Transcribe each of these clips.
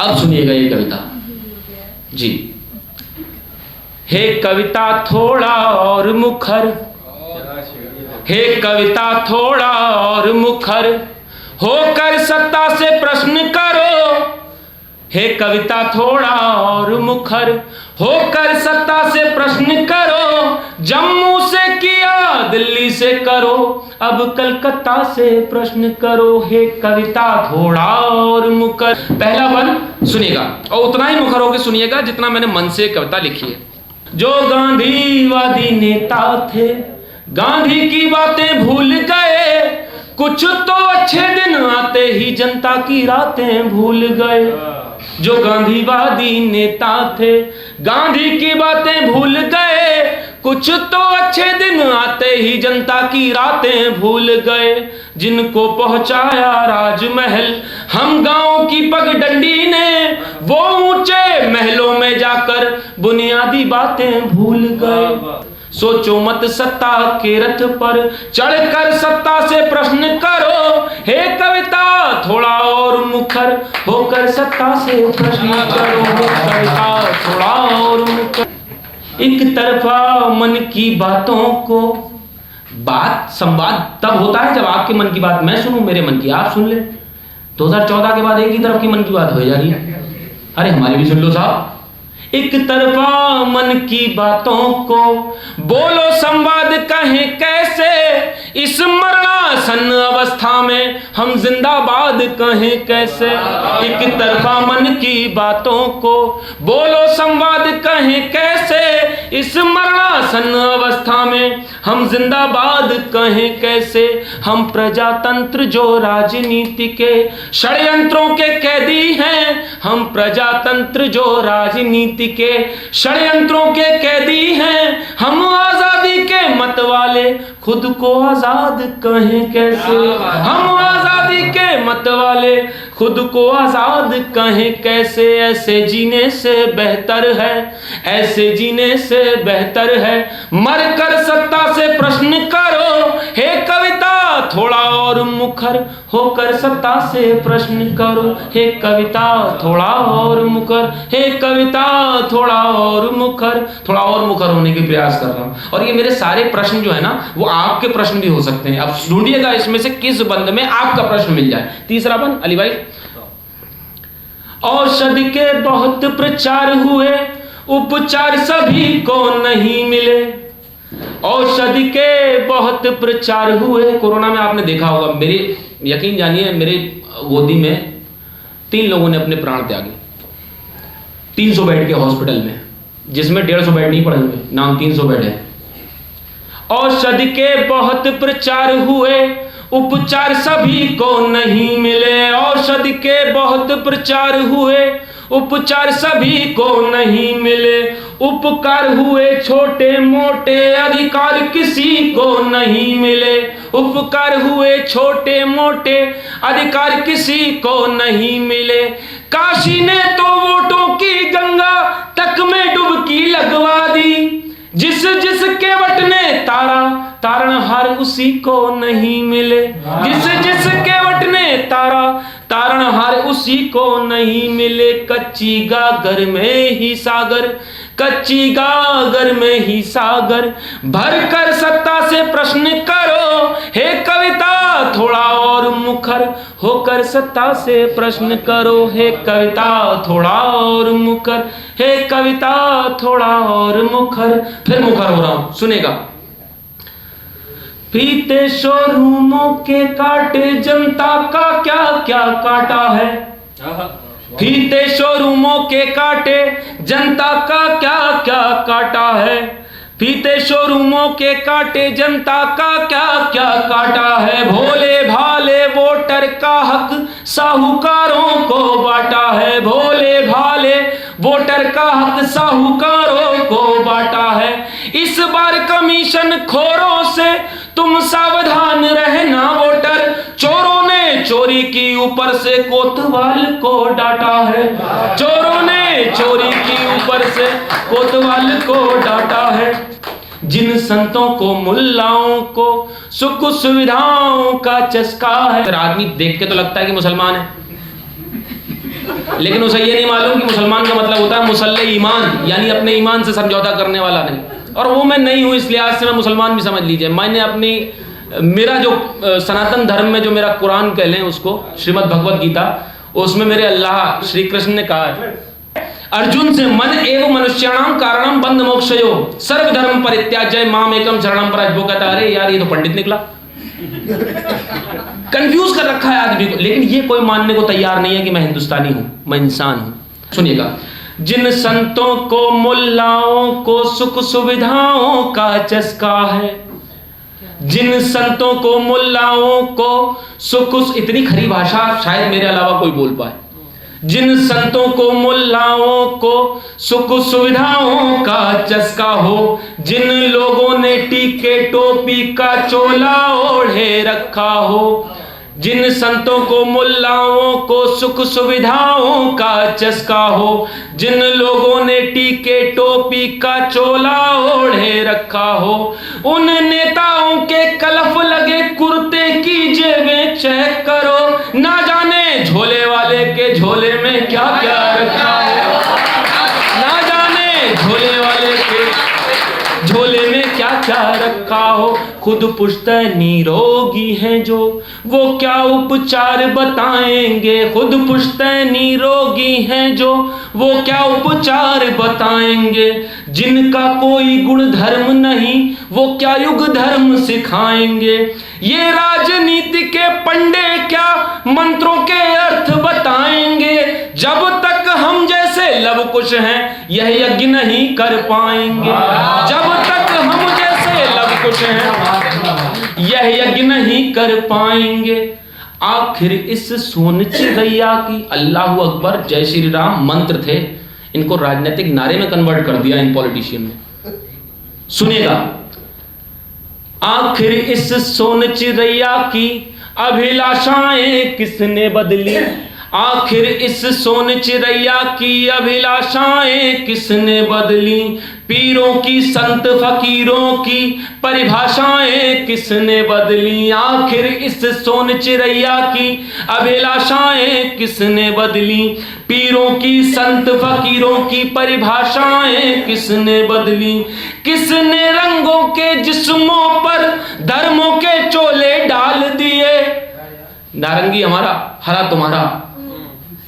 अब सुनिएगा ये कविता जी। हे कविता थोड़ा और मुखर, हे कविता थोड़ा और मुखर, होकर सत्ता से प्रश्न करो। हे कविता थोड़ा और मुखर, होकर सत्ता से प्रश्न करो। जम्मू से किया दिल्ली से करो, अब कलकत्ता से प्रश्न करो। हे कविता थोड़ा और मुखर। पहला वन सुनिएगा और उतना ही मुखर होकर सुनिएगा जितना मैंने मन से कविता लिखी है। जो गांधीवादी नेता थे गांधी की बातें भूल गए, कुछ तो अच्छे दिन आते ही जनता की रातें भूल गए। जो गांधीवादी नेता थे गांधी की बातें भूल गए, कुछ तो अच्छे दिन आते ही जनता की रातें भूल गए। जिनको पहुंचाया राजमहल हम गांव की पगडंडी ने, वो ऊंचे महलों में जाकर बुनियादी बातें भूल गए। सोचो मत सत्ता के रथ पर चढ़कर सत्ता से प्रश्न करो। हे कविता थोड़ा और मुखर, होकर सत्ता से प्रश्न करो। कविता थोड़ा और मुखर। एक तरफा मन की बातों को, बात संवाद तब होता है जब आपके मन की बात मैं सुनूं, मेरे मन की आप सुन ले। 2014 के बाद एक ही तरफ की मन की बात हो जा रही है। अरे हमारी भी सुन लो साहब। एक तरफा मन की बातों को बोलो, संवाद कहें कैसे। इस मरणासन अवस्था में हम जिंदाबाद कहें कैसे। एक तरफा मन की बातों को बोलो, संवाद कहें कैसे। इस मरणासन अवस्था में हम जिंदाबाद कहें कैसे। हम प्रजातंत्र जो राजनीति के षड्यंत्रों के कैदी हैं, हम प्रजातंत्र जो राजनीति के षड्यंत्रों के कैदी हैं। हम आजादी के मत वाले खुद को आजाद कहें कैसे। हम आजादी के मत वाले खुद को आजाद कहें कैसे। ऐसे जीने से बेहतर है, ऐसे जीने से बेहतर है मरकर सत्ता से प्रश्न करो। हे कविता थोड़ा और मुखर, होकर सत्ता से प्रश्न करो। हे कविता थोड़ा और मुखर, हे कविता थोड़ा और मुखर। थोड़ा और मुखर होने के प्रयास कर रहा हूं। और ये मेरे सारे प्रश्न जो है ना वो आपके प्रश्न भी हो सकते हैं। अब ढूंढिएगा इसमें से किस बंद में आपका प्रश्न मिल जाए। तीसरा बंद अली भाई। औषधि के बहुत प्रचार हुए, उपचार सभी को नहीं मिले। औषधि के बहुत प्रचार हुए। कोरोना में आपने देखा होगा, मेरे यकीन जानिए मेरे गोदी में 3 लोगों ने अपने प्राण त्यागे। 300 बेड के हॉस्पिटल में, जिसमें 150 बेड नहीं पड़े हुए, नाम 300 बेड है। औषधि के बहुत प्रचार हुए, उपचार सभी को नहीं मिले। औषधि के बहुत प्रचार हुए, उपचार सभी को नहीं मिले। उपकार हुए छोटे मोटे, अधिकार किसी को नहीं मिले। उपकार हुए छोटे मोटे, अधिकार किसी को नहीं मिले। काशी ने तो वोटों की गंगा तक में डुबकी लगवा दी। जिस जिस केवट ने तारा, तारणहार उसी को नहीं मिले। जिस जिस केवट ने तारा, तारणहार उसी को नहीं मिले। कच्ची गागर में ही सागर, कच्ची गागर में ही सागर, भर कर सत्ता से प्रश्न करो। हे कविता थोड़ा और मुखर, होकर सत्ता से प्रश्न करो। हे कविता थोड़ा और मुखर, हे कविता थोड़ा और मुखर। फिर मुखर हो रहा हूं, सुनेगा। फीते शोरूमों के काटे, जनता का क्या क्या काटा है। फीते शोरूमों के काटे, जनता का क्या क्या काटा है। फीते शोरूमों के काटे, जनता का क्या क्या काटा है। भोले भाले वोटर का हक साहूकारों को बांटा है। भोले भाले वोटर का हक साहूकारों को बांटा है। इस बार कमीशन खोरों से तुम सावधान रहना वोटर। चोरों ने चोरी की, ऊपर से कोतवाल को डांटा है। चोरों ने चोरी की, ऊपर से कोतवाल को डांटा है। जिन संतों को, मुल्लाओं को सुख सुविधाओं का चस्का है। आदमी देख के तो लगता है कि मुसलमान है। लेकिन उसे ये नहीं मालूम कि मुसलमान का मतलब होता है मुसल्ले ईमान, यानी अपने ईमान से समझौता करने वाला नहीं। और वो मैं नहीं हूँ, इस लिहाज से मैं मुसलमान भी समझ लीजिए। मैंने मेरा जो सनातन धर्म में जो मेरा कुरान कह लें उसको, श्रीमद् भगवत गीता, उसमें मेरे अल्लाह श्री कृष्ण ने कहा है अर्जुन से, मन एवं मनुष्याणाम कारणम बंध मोक्षयो सर्वधर्म परित्याज्य माम एकम शरणम प्रज। वो कहता अरे यार ये तो पंडित निकला, कंफ्यूज कर रखा है आदमी को। लेकिन ये कोई मानने को तैयार नहीं है कि मैं हिंदुस्तानी हूं, मैं इंसान हूं। सुनिएगा, जिन संतों को मुल्लाओं को सुख सुविधाओं का चस्का है, जिन संतों को मुल्लाओं को सुख, इतनी खरी भाषा शायद मेरे अलावा कोई बोल पाए। जिन संतों को मुल्लाओं को सुख सुविधाओं का चस्का हो, जिन लोगों ने टीके टोपी का चोला ओढ़े रखा हो, जिन संतों को मुल्लाओं को सुख सुविधाओं का चस्का हो, जिन लोगों ने टीके टोपी का चोला ओढ़े रखा हो, उन नेताओं के कलफ लगे कुर्ते की जेबें चेक करो, ना जाने झोले वाले के झोले में क्या क्या रखा है, ना जाने झोले वाले के झोले में क्या क्या रखा हो। खुद पुश्तैनी रोगी हैं जो, वो क्या उपचार बताएंगे। खुद पुश्तैनी रोगी हैं जो, वो क्या उपचार बताएंगे। जिनका कोई गुण धर्म नहीं, वो क्या युग धर्म सिखाएंगे। ये राजनीति के पंडे क्या मंत्रों के अर्थ बताएंगे। जब तक हम जैसे लव कुश हैं, यह यज्ञ नहीं कर पाएंगे। जब तक हम जैसे लव कुश हैं, यह यज्ञ नहीं कर पाएंगे। आखिर इस सोन चिड़ैया की, अल्लाह अकबर जय श्री राम मंत्र थे, इनको राजनीतिक नारे में कन्वर्ट कर दिया इन पॉलिटिशियन ने। सुनिएगा, आखिर इस सोन चिड़ैया की अभिलाषाएं किसने बदली। आखिर इस सोन चिड़ैया की अभिलाषाएं किसने बदली। पीरों की संत फकीरों की परिभाषाएं किसने बदली। आखिर इस सोन चिड़ैया की अभिलाषाएं किसने बदली। पीरों की संत फकीरों की परिभाषाएं किसने बदली। किसने रंगों के जिस्मों पर धर्मों के चोले डाल दिए। नारंगी हमारा, हरा तुम्हारा।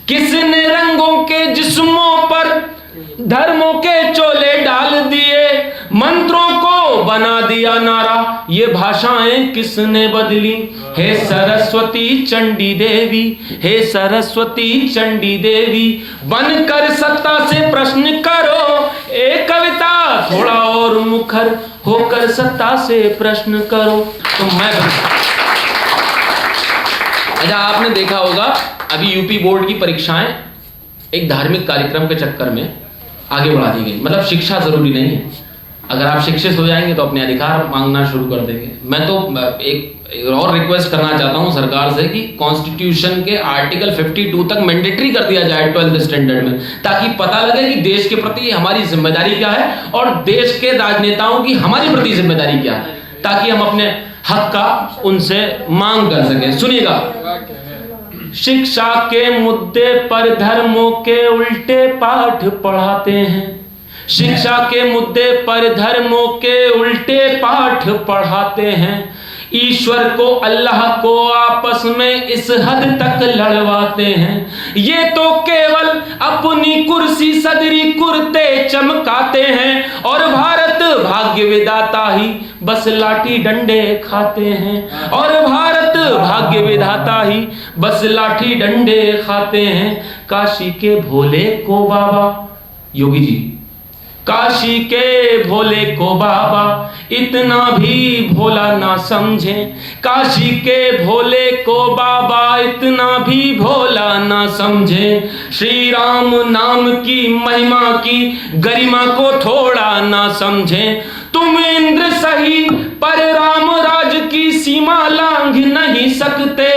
किसने रंगों के जिस्मों पर धर्मों के चोले डाल दिए। मंत्रों को बना दिया नारा, ये भाषाएं किसने बदली। हे सरस्वती चंडी देवी, हे सरस्वती चंडी देवी, बनकर सत्ता से प्रश्न करो। एक कविता थोड़ा और मुखर होकर सत्ता से प्रश्न करो। तो मैं अच्छा, आपने देखा होगा अभी यूपी बोर्ड की परीक्षाएं एक धार्मिक कार्यक्रम के चक्कर में आगे बढ़ा दी गई। मतलब शिक्षा जरूरी नहीं है, अगर आप शिक्षित हो जाएंगे तो अपने अधिकार मांगना शुरू कर देंगे। मैं तो एक और रिक्वेस्ट करना चाहता हूं सरकार से कि कॉन्स्टिट्यूशन के आर्टिकल 52 तक मैंडेटरी कर दिया जाए 12th स्टैंडर्ड में, ताकि पता लगे कि देश के प्रति हमारी जिम्मेदारी क्या है और देश के राजनेताओं की हमारे प्रति जिम्मेदारी क्या है, ताकि हम अपने हक का उनसे मांग कर सकें। सुनिएगा, शिक्षा के मुद्दे पर धर्मों के उल्टे पाठ पढ़ाते हैं। शिक्षा के मुद्दे पर धर्मों के उल्टे पाठ पढ़ाते हैं। ईश्वर को अल्लाह को आपस में इस हद तक लड़वाते हैं। ये तो केवल अपनी कुर्सी सदरी कुर्ते चमकाते हैं और भारत भाग्य विधाता ही बस लाठी डंडे खाते हैं। और भारत भाग्य विधाता ही बस लाठी डंडे खाते हैं। काशी के भोले को बाबा, योगी जी, काशी के भोले को बाबा इतना भी भोला ना समझे। काशी के भोले को बाबा इतना भी भोला ना समझे। श्री राम नाम की महिमा की गरिमा को थोड़ा ना समझे। तुम इंद्र सही पर राम राज की सीमा लांघ नहीं सकते।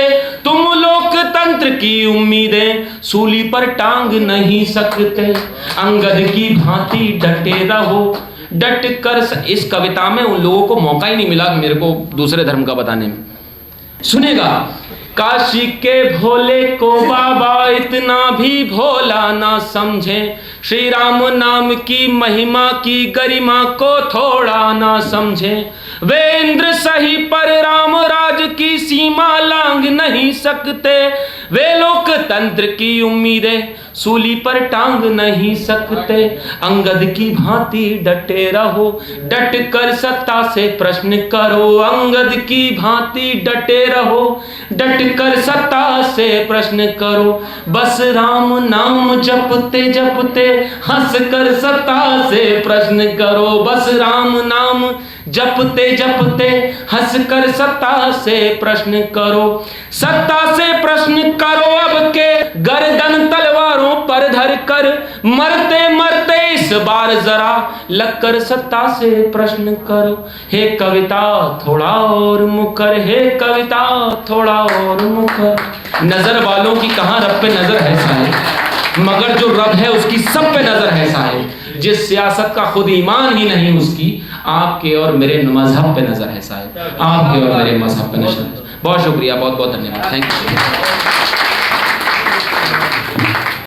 तुम लोकतंत्र की उम्मीदें सूली पर टांग नहीं सकते। अंगद की भांति डटे रहो, डट कर। इस कविता में उन लोगों को मौका ही नहीं मिला मेरे को दूसरे धर्म का बताने में। सुनेगा, काशी के भोले को बाबा इतना भी भोला ना समझे, श्री राम नाम की महिमा की गरिमा को थोड़ा ना समझे। वे इंद्र सही पर राम राज की सीमा लांग नहीं सकते, वे लोकतंत्र की उम्मीदें सूली पर टांग नहीं सकते। अंगद की भांति डटे रहो, डट कर सत्ता से प्रश्न करो। अंगद की भांति डटे रहो, डट कर सत्ता से प्रश्न करो। बस राम नाम जपते जपते हंस कर सत्ता से प्रश्न करो। बस राम नाम जपते जपते हंस कर सत्ता से प्रश्न करो। सत्ता से प्रश्न करो अब के गर्दन तलवारों पर धर कर, मरते मरते इस बार जरा लग कर सत्ता से प्रश्न करो। हे कविता थोड़ा और मुकर, हे कविता थोड़ा और मुकर। नजर वालों की कहां रब पे नजर है साहिब, मगर जो रब है उसकी सब पे नजर है साहिब। जिस सियासत का खुद ईमान ही नहीं उसकी आपके और मेरे मजहब पे नजर है साहिब, आपके और मेरे मजहब पे नजर है। बहुत शुक्रिया, बहुत बहुत धन्यवाद, थैंक यू।